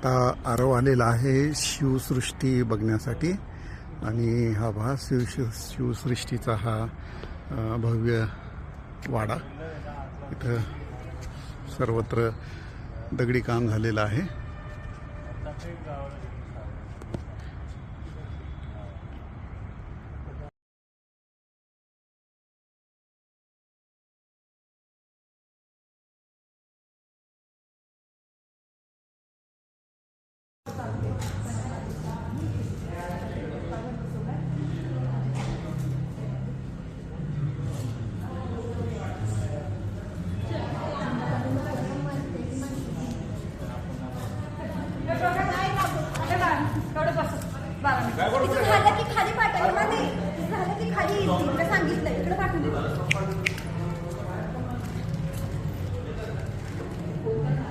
आता आरव आलेला आहे शिवसृष्टी बघण्यासाठी आणि हा पहा शिवसृष्टीचा हा भव्य वाडा. इथं सर्वत्र दगडी काम झालेलं आहे. झालं की खाली पाठवलं ना, झालं की खाली